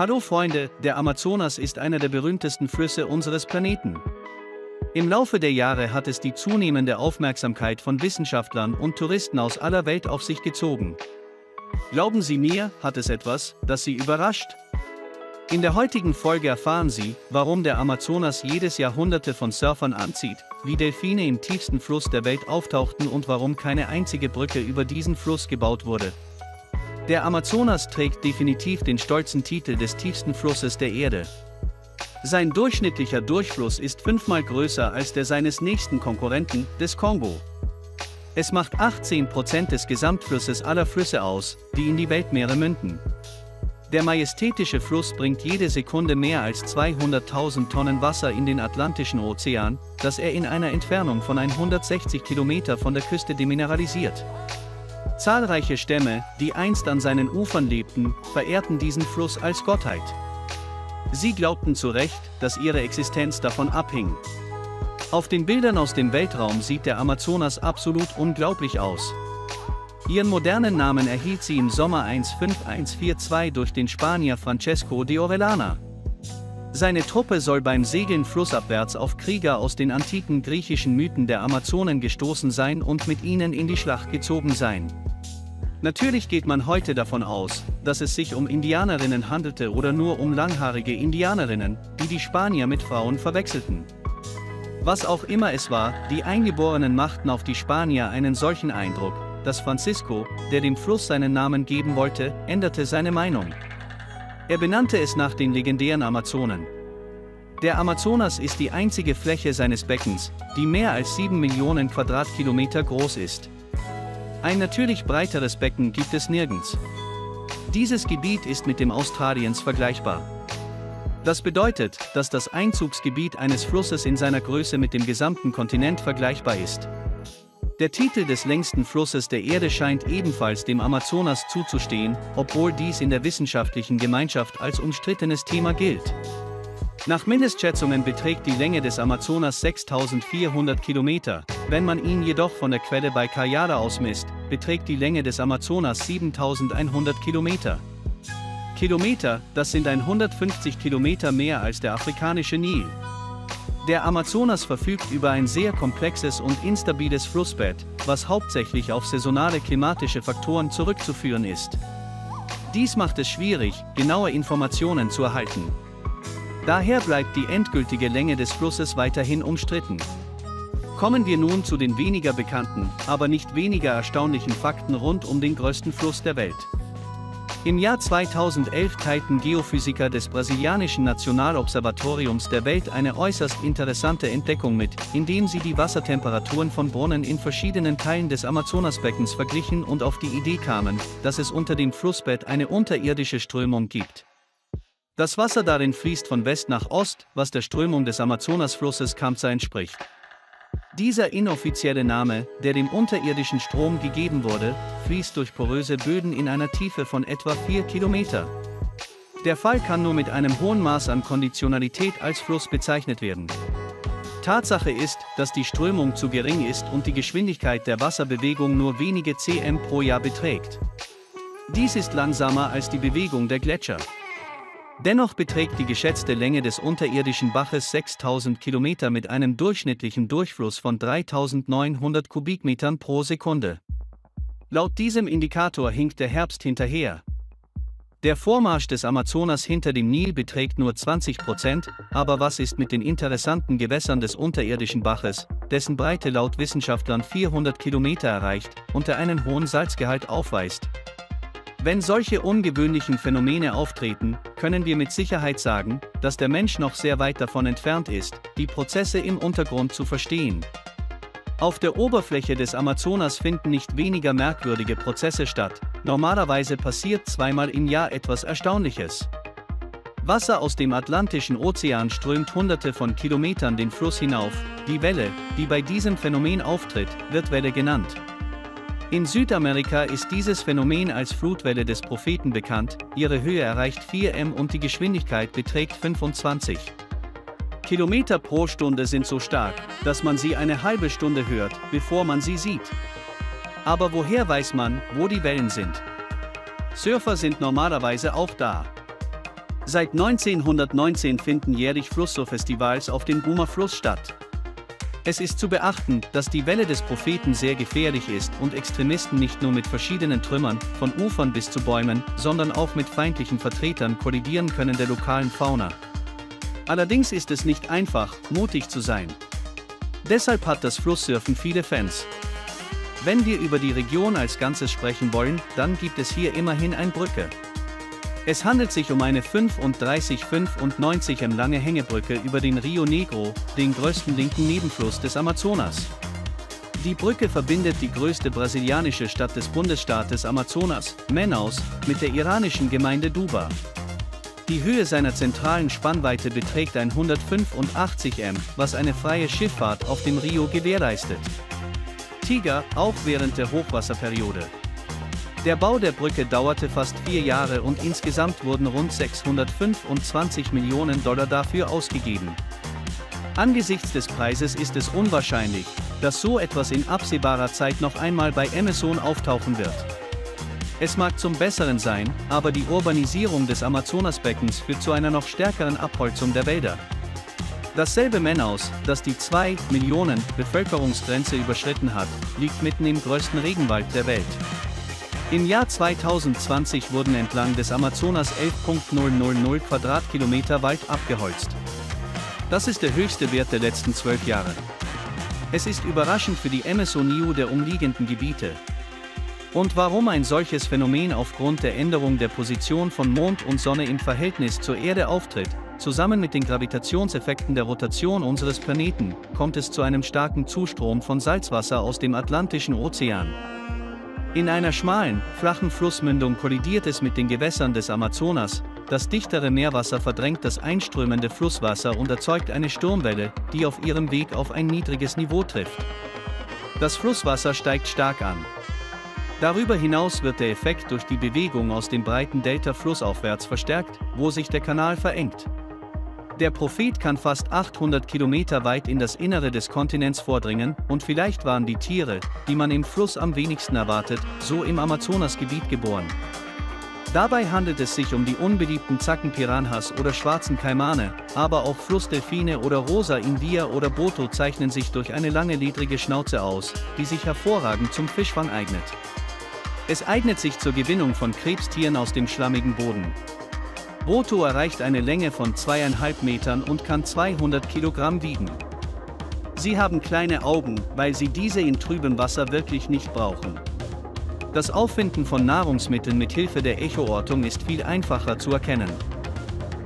Hallo Freunde, der Amazonas ist einer der berühmtesten Flüsse unseres Planeten. Im Laufe der Jahre hat es die zunehmende Aufmerksamkeit von Wissenschaftlern und Touristen aus aller Welt auf sich gezogen. Glauben Sie mir, hat es etwas, das Sie überrascht? In der heutigen Folge erfahren Sie, warum der Amazonas jedes Jahr Hunderte von Surfern anzieht, wie Delfine im tiefsten Fluss der Welt auftauchten und warum keine einzige Brücke über diesen Fluss gebaut wurde. Der Amazonas trägt definitiv den stolzen Titel des tiefsten Flusses der Erde. Sein durchschnittlicher Durchfluss ist 5-mal größer als der seines nächsten Konkurrenten, des Kongo. Es macht 18% des Gesamtflusses aller Flüsse aus, die in die Weltmeere münden. Der majestätische Fluss bringt jede Sekunde mehr als 200.000 Tonnen Wasser in den Atlantischen Ozean, das er in einer Entfernung von 160 Kilometer von der Küste demineralisiert. Zahlreiche Stämme, die einst an seinen Ufern lebten, verehrten diesen Fluss als Gottheit. Sie glaubten zu Recht, dass ihre Existenz davon abhing. Auf den Bildern aus dem Weltraum sieht der Amazonas absolut unglaublich aus. Ihren modernen Namen erhielt sie im Sommer 15142 durch den Spanier Francesco de Orellana. Seine Truppe soll beim Segeln flussabwärts auf Krieger aus den antiken griechischen Mythen der Amazonen gestoßen sein und mit ihnen in die Schlacht gezogen sein. Natürlich geht man heute davon aus, dass es sich um Indianerinnen handelte oder nur um langhaarige Indianerinnen, die die Spanier mit Frauen verwechselten. Was auch immer es war, die Eingeborenen machten auf die Spanier einen solchen Eindruck, dass Francisco, der dem Fluss seinen Namen geben wollte, änderte seine Meinung. Er benannte es nach den legendären Amazonen. Der Amazonas ist die einzige Fläche seines Beckens, die mehr als 7 Millionen Quadratkilometer groß ist. Ein natürlich breiteres Becken gibt es nirgends. Dieses Gebiet ist mit dem Australiens vergleichbar. Das bedeutet, dass das Einzugsgebiet eines Flusses in seiner Größe mit dem gesamten Kontinent vergleichbar ist. Der Titel des längsten Flusses der Erde scheint ebenfalls dem Amazonas zuzustehen, obwohl dies in der wissenschaftlichen Gemeinschaft als umstrittenes Thema gilt. Nach Mindestschätzungen beträgt die Länge des Amazonas 6.400 Kilometer, wenn man ihn jedoch von der Quelle bei Callada aus misst, beträgt die Länge des Amazonas 7.100 Kilometer. Kilometer, das sind 150 Kilometer mehr als der afrikanische Nil. Der Amazonas verfügt über ein sehr komplexes und instabiles Flussbett, was hauptsächlich auf saisonale klimatische Faktoren zurückzuführen ist. Dies macht es schwierig, genaue Informationen zu erhalten. Daher bleibt die endgültige Länge des Flusses weiterhin umstritten. Kommen wir nun zu den weniger bekannten, aber nicht weniger erstaunlichen Fakten rund um den größten Fluss der Welt. Im Jahr 2011 teilten Geophysiker des brasilianischen Nationalobservatoriums der Welt eine äußerst interessante Entdeckung mit, indem sie die Wassertemperaturen von Brunnen in verschiedenen Teilen des Amazonasbeckens verglichen und auf die Idee kamen, dass es unter dem Flussbett eine unterirdische Strömung gibt. Das Wasser darin fließt von West nach Ost, was der Strömung des Amazonasflusses Kamsa entspricht. Dieser inoffizielle Name, der dem unterirdischen Strom gegeben wurde, fließt durch poröse Böden in einer Tiefe von etwa 4 Kilometer. Der Fall kann nur mit einem hohen Maß an Konditionalität als Fluss bezeichnet werden. Tatsache ist, dass die Strömung zu gering ist und die Geschwindigkeit der Wasserbewegung nur wenige cm pro Jahr beträgt. Dies ist langsamer als die Bewegung der Gletscher. Dennoch beträgt die geschätzte Länge des unterirdischen Baches 6.000 Kilometer mit einem durchschnittlichen Durchfluss von 3.900 Kubikmetern pro Sekunde. Laut diesem Indikator hinkt der Herbst hinterher. Der Vormarsch des Amazonas hinter dem Nil beträgt nur 20%, aber was ist mit den interessanten Gewässern des unterirdischen Baches, dessen Breite laut Wissenschaftlern 400 Kilometer erreicht und der einen hohen Salzgehalt aufweist? Wenn solche ungewöhnlichen Phänomene auftreten, können wir mit Sicherheit sagen, dass der Mensch noch sehr weit davon entfernt ist, die Prozesse im Untergrund zu verstehen. Auf der Oberfläche des Amazonas finden nicht weniger merkwürdige Prozesse statt, normalerweise passiert zweimal im Jahr etwas Erstaunliches. Wasser aus dem Atlantischen Ozean strömt hunderte von Kilometern den Fluss hinauf, die Welle, die bei diesem Phänomen auftritt, wird Welle genannt. In Südamerika ist dieses Phänomen als Flutwelle des Propheten bekannt, ihre Höhe erreicht 4 m und die Geschwindigkeit beträgt 25 Kilometer pro Stunde sind so stark, dass man sie eine halbe Stunde hört, bevor man sie sieht. Aber woher weiß man, wo die Wellen sind? Surfer sind normalerweise auch da. Seit 1919 finden jährlich Flussso-Festivals auf dem Boomer Fluss statt. Es ist zu beachten, dass die Welle des Propheten sehr gefährlich ist und Extremisten nicht nur mit verschiedenen Trümmern, von Ufern bis zu Bäumen, sondern auch mit feindlichen Vertretern kollidieren können der lokalen Fauna. Allerdings ist es nicht einfach, mutig zu sein. Deshalb hat das Flusssurfen viele Fans. Wenn wir über die Region als Ganzes sprechen wollen, dann gibt es hier immerhin eine Brücke. Es handelt sich um eine 35,95 m lange Hängebrücke über den Rio Negro, den größten linken Nebenfluss des Amazonas. Die Brücke verbindet die größte brasilianische Stadt des Bundesstaates Amazonas, Manaus, mit der iranischen Gemeinde Duba. Die Höhe seiner zentralen Spannweite beträgt 185 m, was eine freie Schifffahrt auf dem Rio gewährleistet. Tiger, auch während der Hochwasserperiode. Der Bau der Brücke dauerte fast 4 Jahre und insgesamt wurden rund 625 Millionen Dollar dafür ausgegeben. Angesichts des Preises ist es unwahrscheinlich, dass so etwas in absehbarer Zeit noch einmal bei Amazon auftauchen wird. Es mag zum Besseren sein, aber die Urbanisierung des Amazonasbeckens führt zu einer noch stärkeren Abholzung der Wälder. Dasselbe Manaus, das die 2 Millionen Bevölkerungsgrenze überschritten hat, liegt mitten im größten Regenwald der Welt. Im Jahr 2020 wurden entlang des Amazonas 11,000 Quadratkilometer Wald abgeholzt. Das ist der höchste Wert der letzten 12 Jahre. Es ist überraschend für die Amazoniu der umliegenden Gebiete. Und warum ein solches Phänomen aufgrund der Änderung der Position von Mond und Sonne im Verhältnis zur Erde auftritt, zusammen mit den Gravitationseffekten der Rotation unseres Planeten, kommt es zu einem starken Zustrom von Salzwasser aus dem Atlantischen Ozean. In einer schmalen, flachen Flussmündung kollidiert es mit den Gewässern des Amazonas, das dichtere Meerwasser verdrängt das einströmende Flusswasser und erzeugt eine Sturmwelle, die auf ihrem Weg auf ein niedriges Niveau trifft. Das Flusswasser steigt stark an. Darüber hinaus wird der Effekt durch die Bewegung aus dem breiten Delta flussaufwärts verstärkt, wo sich der Kanal verengt. Der Prophet kann fast 800 Kilometer weit in das Innere des Kontinents vordringen, und vielleicht waren die Tiere, die man im Fluss am wenigsten erwartet, so im Amazonasgebiet geboren. Dabei handelt es sich um die unbeliebten Zackenpiranhas oder schwarzen Kaimane, aber auch Flussdelfine oder Rosa India oder Boto zeichnen sich durch eine lange ledrige Schnauze aus, die sich hervorragend zum Fischfang eignet. Es eignet sich zur Gewinnung von Krebstieren aus dem schlammigen Boden. Boto erreicht eine Länge von 2,5 Metern und kann 200 Kilogramm wiegen. Sie haben kleine Augen, weil sie diese in trübem Wasser wirklich nicht brauchen. Das Auffinden von Nahrungsmitteln mit Hilfe der Echoortung ist viel einfacher zu erkennen.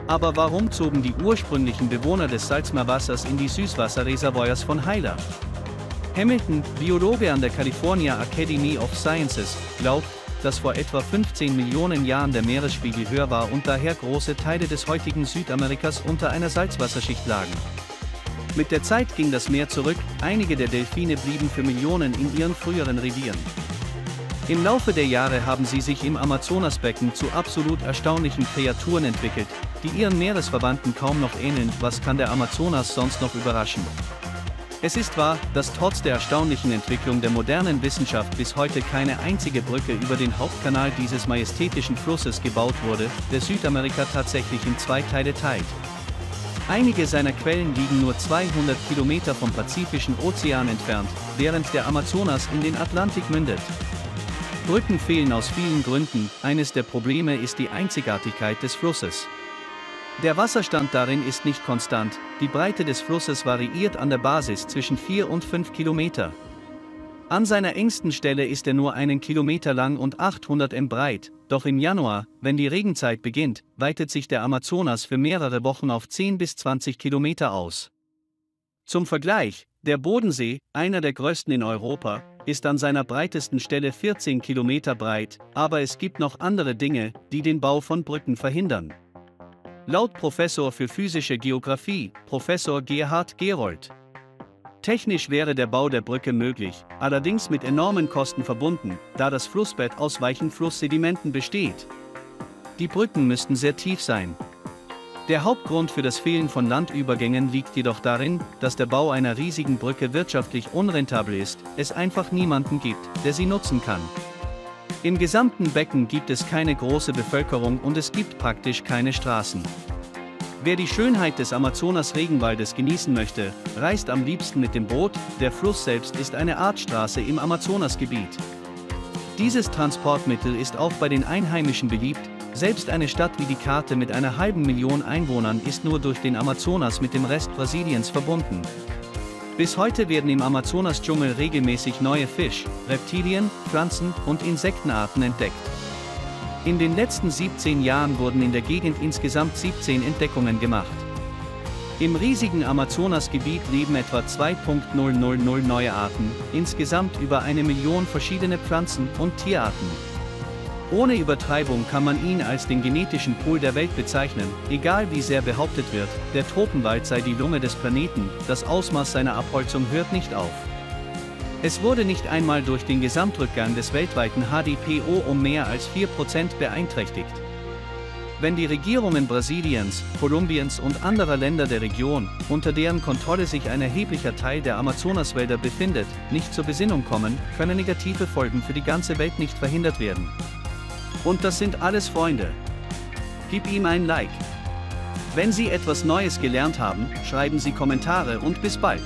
Aber warum zogen die ursprünglichen Bewohner des Salzmeerwassers in die Süßwasserreservoirs von Hyla? Hamilton, Biologe an der California Academy of Sciences, glaubt, dass vor etwa 15 Millionen Jahren der Meeresspiegel höher war und daher große Teile des heutigen Südamerikas unter einer Salzwasserschicht lagen. Mit der Zeit ging das Meer zurück, einige der Delfine blieben für Millionen in ihren früheren Revieren. Im Laufe der Jahre haben sie sich im Amazonasbecken zu absolut erstaunlichen Kreaturen entwickelt, die ihren Meeresverwandten kaum noch ähneln. Was kann der Amazonas sonst noch überraschen? Es ist wahr, dass trotz der erstaunlichen Entwicklung der modernen Wissenschaft bis heute keine einzige Brücke über den Hauptkanal dieses majestätischen Flusses gebaut wurde, der Südamerika tatsächlich in 2 Teile teilt. Einige seiner Quellen liegen nur 200 Kilometer vom Pazifischen Ozean entfernt, während der Amazonas in den Atlantik mündet. Brücken fehlen aus vielen Gründen, eines der Probleme ist die Einzigartigkeit des Flusses. Der Wasserstand darin ist nicht konstant, die Breite des Flusses variiert an der Basis zwischen 4 und 5 Kilometer. An seiner engsten Stelle ist er nur 1 Kilometer lang und 800 m breit, doch im Januar, wenn die Regenzeit beginnt, weitet sich der Amazonas für mehrere Wochen auf 10 bis 20 Kilometer aus. Zum Vergleich, der Bodensee, einer der größten in Europa, ist an seiner breitesten Stelle 14 Kilometer breit, aber es gibt noch andere Dinge, die den Bau von Brücken verhindern. Laut Professor für physische Geographie, Professor Gerhard Gerold. Technisch wäre der Bau der Brücke möglich, allerdings mit enormen Kosten verbunden, da das Flussbett aus weichen Flusssedimenten besteht. Die Brücken müssten sehr tief sein. Der Hauptgrund für das Fehlen von Landübergängen liegt jedoch darin, dass der Bau einer riesigen Brücke wirtschaftlich unrentabel ist, es einfach niemanden gibt, der sie nutzen kann. Im gesamten Becken gibt es keine große Bevölkerung und es gibt praktisch keine Straßen. Wer die Schönheit des Amazonas-Regenwaldes genießen möchte, reist am liebsten mit dem Boot. Der Fluss selbst ist eine Art Straße im Amazonasgebiet. Dieses Transportmittel ist auch bei den Einheimischen beliebt. Selbst eine Stadt wie die Karte mit einer halben Million Einwohnern ist nur durch den Amazonas mit dem Rest Brasiliens verbunden. Bis heute werden im Amazonas-Dschungel regelmäßig neue Fisch-, Reptilien-, Pflanzen- und Insektenarten entdeckt. In den letzten 17 Jahren wurden in der Gegend insgesamt 17 Entdeckungen gemacht. Im riesigen Amazonasgebiet leben etwa 2.000 neue Arten, insgesamt über 1 Million verschiedene Pflanzen- und Tierarten. Ohne Übertreibung kann man ihn als den genetischen Pool der Welt bezeichnen, egal wie sehr behauptet wird, der Tropenwald sei die Lunge des Planeten, das Ausmaß seiner Abholzung hört nicht auf. Es wurde nicht einmal durch den Gesamtrückgang des weltweiten HDPO um mehr als 4% beeinträchtigt. Wenn die Regierungen Brasiliens, Kolumbiens und anderer Länder der Region, unter deren Kontrolle sich ein erheblicher Teil der Amazonaswälder befindet, nicht zur Besinnung kommen, können negative Folgen für die ganze Welt nicht verhindert werden. Und das sind alles Freunde. Gib ihm ein Like. Wenn Sie etwas Neues gelernt haben, schreiben Sie Kommentare und bis bald.